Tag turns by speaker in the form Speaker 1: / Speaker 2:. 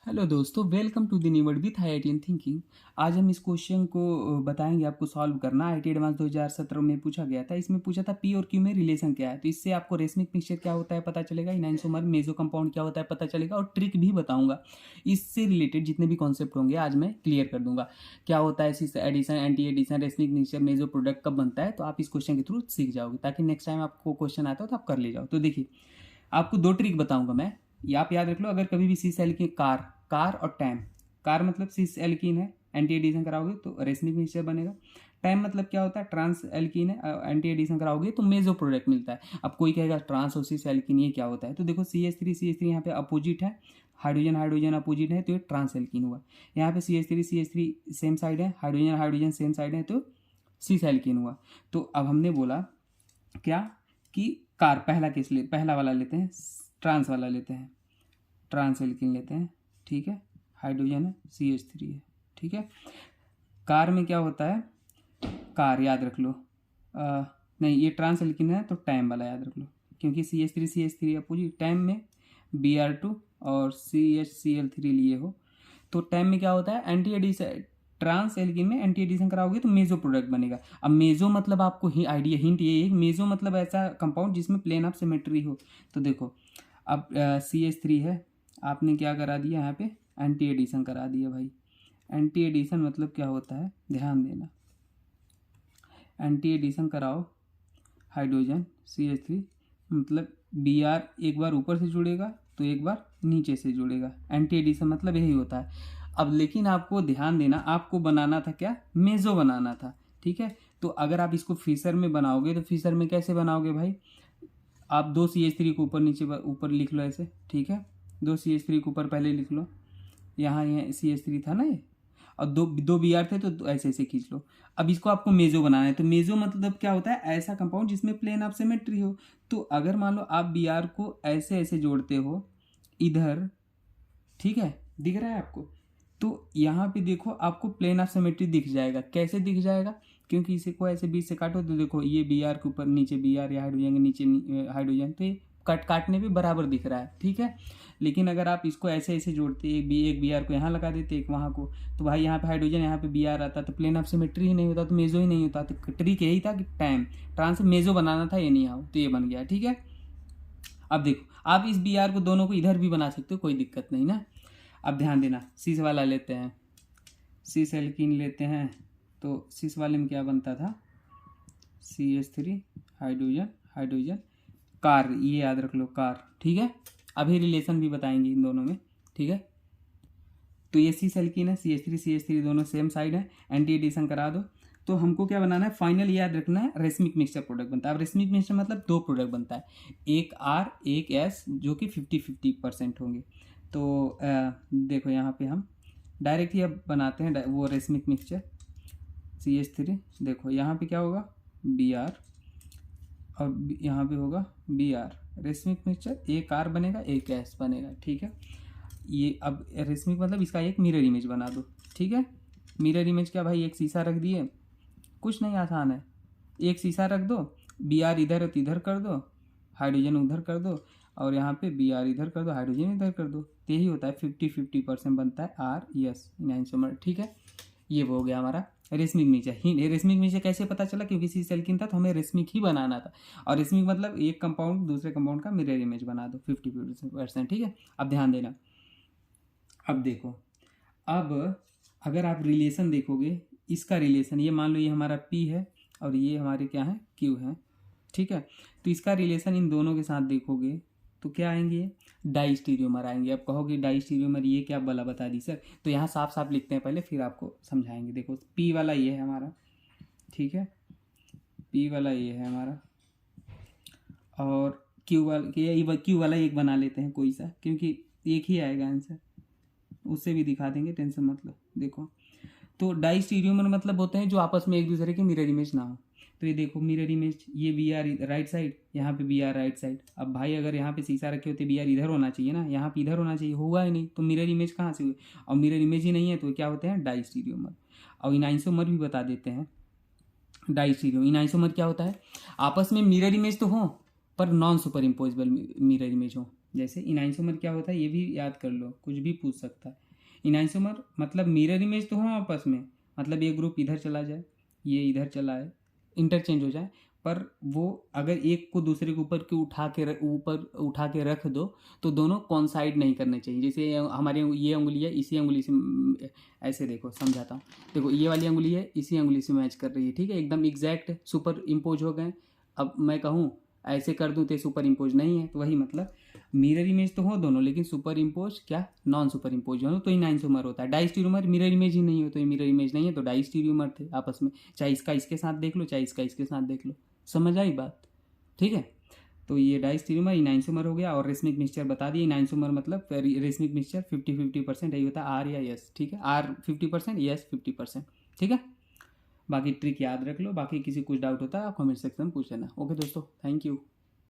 Speaker 1: Hello दोस्तों, welcome to the new word विथ IITian thinking. आज हम इस क्वेश्चन को बताएंगे आपको सॉल्व करना। IIT एडवांस 2017 में पूछा गया था। इसमें पूछा था पी और क्यू में रिलेशन क्या है। तो इससे आपको रेसमिक मिक्सचर क्या होता है पता चलेगा, इनाइंसोमर मेजो कंपाउंड क्या होता है पता चलेगा, और ट्रिक भी बताऊंगा। इससे रिलेटेड जितने भी कॉन्सेप्ट होंगे आज मैं क्लियर कर दूंगा। क्या होता है cis addition, anti addition, racemic mixture, meso product कब बनता है, तो आप इस क्वेश्चन के थ्रू सीख जाओगे, ताकि नेक्स्ट टाइम आपको क्वेश्चन आता हो तो आप कर ले जाओ। तो देखिए, आपको दो ट्रिक बताऊंगा मैं, ये आप याद रख लो। अगर कभी भी सीस एल्कीन कार और टैम, कार मतलब सीस एल्कीन है, एंटी एडिशन कराओगे तो रेसनिक मिक्सचर बनेगा। टैम मतलब क्या होता है, ट्रांस एल्कीन है, एंटी एडिशन कराओगे तो मेजो प्रोडक्ट मिलता है। अब कोई कहेगा ट्रांस और सीस एल्कीन ये क्या होता है, तो देखो CH3 यहाँ पे अपोजिट है, हाइड्रोजन हाइड्रोजन अपोजिट है तो ये ट्रांस एल्कीन हुआ। यहाँ पे CH3 सेम साइड है, हाइड्रोजन हाइड्रोजन सेम साइड है तो सीस एल्कीन हुआ। तो अब हमने बोला क्या कि कार पहला केस ले, पहला वाला लेते हैं, ट्रांस वाला लेते हैं, ट्रांस एल्कीन लेते हैं, ठीक है। हाइड्रोजन है, CH3 है, ठीक है। कार में क्या होता है, कार याद रख लो, नहीं ये ट्रांस एल्कीन है तो टाइम वाला याद रख लो, क्योंकि CH3 अपोजिट। टाइम में Br2 और CHCl3 लिए हो तो टाइम में क्या होता है, एंटी एडिशन, ट्रांस एल्कीन में एंटी एडिशन कराओगे तो मेजो प्रोडक्ट बनेगा। अब मेजो मतलब आपको ही आइडिया हिंट ये है, मेजो मतलब ऐसा कंपाउंड जिसमें प्लेन ऑफ सिमेट्री हो। तो देखो अब CH3 है, आपने क्या करा दिया यहाँ पे, एंटी एडिशन करा दिया भाई। एंटी एडिशन मतलब क्या होता है, ध्यान देना, एंटी एडिशन कराओ हाइड्रोजन CH3, मतलब Br एक बार ऊपर से जुड़ेगा तो एक बार नीचे से जुड़ेगा। एंटी एडिशन मतलब यही होता है। अब लेकिन आपको ध्यान देना, आपको बनाना था क्या, मेजो बनाना था, ठीक है। तो अगर आप इसको फिशर में बनाओगे तो फिशर में कैसे बनाओगे भाई, आप दो CH3 को ऊपर नीचे ऊपर लिख लो ऐसे, ठीक है। दो CH3 को ऊपर पहले लिख लो, यहाँ ये CH3 था ना ये, और दो दो Br थे तो ऐसे ऐसे खींच लो। अब इसको आपको मेजो बनाना है, तो मेजो मतलब क्या होता है, ऐसा कंपाउंड जिसमें प्लेन ऑफ सिमेट्री हो। तो अगर मान लो आप Br को ऐसे ऐसे जोड़ते हो इधर, ठीक है, दिख रहा है आपको, तो यहाँ पे देखो आपको प्लेन ऑफ सिमेट्री दिख जाएगा। कैसे दिख जाएगा, क्योंकि इसे को ऐसे बीच से काटो तो देखो ये Br के ऊपर नीचे Br, या हाइड्रोजन के नीचे हाइड्रोजन, तो ये काटने पे बराबर दिख रहा है, ठीक है। लेकिन अगर आप इसको ऐसे ऐसे जोड़ते, एक Br को यहाँ लगा देते एक वहाँ को, तो भाई यहाँ पे हाइड्रोजन यहाँ पे Br आता तो प्लेन ऑफ सिमेट्री ही नहीं होता, तो मेजो ही नहीं होता। तो ट्रिक यही था कि टाइम ट्रांस मेजो बनाना था, ये नहीं आओ तो ये बन गया, ठीक है। अब देखो आप इस Br को दोनों को इधर भी बना सकते हो, कोई दिक्कत नहीं ना। अब ध्यान देना, सीस वाला लेते हैं, सीस एल्कीन लेते हैं, तो सीस वाले में क्या बनता था, CH3 हाइड्रोजन हाइड्रोजन, कार, ये याद रख लो कार, ठीक है। अभी रिलेशन भी बताएंगे इन दोनों में, ठीक है। तो ये सीस एल्कीन है, CH3 दोनों सेम साइड है, एंटी एडिशन करा दो। तो हमको क्या बनाना है, फाइनल याद रखना है, रेसमिक मिक्सचर प्रोडक्ट बनता है। अब रेसमिक मिक्सचर मतलब दो प्रोडक्ट बनता है, एक R एक S, जो कि 50-50% होंगे। तो देखो यहाँ पे हम डायरेक्ट ही अब बनाते हैं वो रेसमिक मिक्सचर। CH3 देखो यहाँ पे क्या होगा, Br, और यहाँ पे होगा Br। रेसमिक मिक्सचर एक R बनेगा एक S बनेगा, ठीक है। ये अब रेसमिक मतलब इसका एक मिरर इमेज बना दो, ठीक है। मिरर इमेज क्या भाई, एक शीशा रख दिए, कुछ नहीं, आसान है। एक शीशा रख दो, Br इधर है तो इधर कर दो, हाइड्रोजन उधर कर दो, और यहाँ पे Br इधर कर दो, हाइड्रोजन इधर कर दो, तो यही होता है 50-50% बनता है R S इनाइंसोमर, ठीक है। ये वो हो गया हमारा रेसमिक मिक्सचर। रेसमिक मिक्सचर कैसे पता चला, क्योंकि सीस एल्कीन था तो हमें रेसमिक ही बनाना था, और रेसमिक मतलब एक कंपाउंड दूसरे कंपाउंड का मिरर इमेज बना दो 50-50%, ठीक है। अब ध्यान देना, अब देखो, अब अगर आप रिलेशन देखोगे, इसका रिलेशन, ये मान लो ये हमारा P है और ये हमारे क्या है, Q है, ठीक है। तो इसका रिलेशन इन दोनों के साथ देखोगे तो क्या आएंगे, डाई स्टीरियोमर आएंगे। अब कहोगे डाई स्टीरियोमर ये क्या बला बता दी सर, तो यहाँ साफ साफ लिखते हैं पहले, फिर आपको समझाएंगे। देखो P वाला ये है हमारा, ठीक है, P वाला ये है हमारा, और Q वाला एक बना लेते हैं कोई सा, क्योंकि एक ही आएगा आंसर, उससे भी दिखा देंगे, टेंशन मत लो। देखो, तो डाई स्टीरियोमर मतलब होते हैं जो आपस में एक दूसरे के मिरर इमेज ना हो। तो ये देखो मिरर इमेज, ये Br राइट साइड, यहाँ पे Br राइट साइड। अब भाई अगर यहाँ पे शीशा रखे होते Br इधर होना चाहिए ना, यहाँ पे इधर होना चाहिए, होगा ही नहीं, तो मिरर इमेज कहाँ से हुई, और मिरर इमेज ही नहीं है तो क्या होते हैं, डाई स्टीरियोमर। और इनाइंसोमर भी बता देते हैं। डाई स्टीरियोमर, इनाइंसोमर क्या होता है, आपस में मिरर इमेज तो हो पर non super imposable mirror image हो। जैसे इनाइंसोमर क्या होता है ये भी याद कर लो, कुछ भी पूछ सकता है। इनाइंसोमर मतलब मिरर इमेज तो हो आपस में, मतलब ये ग्रुप इधर चला जाए, ये इधर चला है, इंटरचेंज हो जाए, पर वो अगर एक को दूसरे के ऊपर के ऊपर उठा के रख दो तो दोनों कॉन्साइड नहीं करने चाहिए। जैसे हमारे ये अंगुली है, इसी अंगुली से ऐसे देखो, समझाता हूँ। देखो ये वाली अंगुली है, इसी अंगुली से मैच कर रही है, ठीक है, एकदम एग्जैक्ट सुपर इम्पोज हो गए। अब मैं कहूँ ऐसे कर दूँ तो सुपर इम्पोज नहीं है, तो वही मतलब मिरर इमेज तो हो दोनों, लेकिन सुपर इम्पोज क्या नॉन सुपर इम्पोज हो तो इनाइंसोमर होता है। डाइस्टीरियोमर मिरर इमेज ही नहीं हो तो ये मिरर इमेज नहीं है, तो डाइस्टीरियोमर थे आपस में, चाहे इसका इसके साथ देख लो, चाहे इसका इसके साथ देख लो। समझ आई बात? ठीक है, तो ये डाइस्टीरियोमर इनाइंसोमर हो गया। और रेसमिक मिक्सचर बता दिए, इनाइंसोमर मतलब रेसमिक मिक्सचर 50-50% यही होता है, आर या यस, ठीक है, आर 50%, यस 50%, ठीक है। बाकी ट्रिक याद रख लो, बाकी किसी कुछ डाउट होता है आप कमेंट सेक्शन में पूछ लेना। ओके दोस्तों, थैंक यू।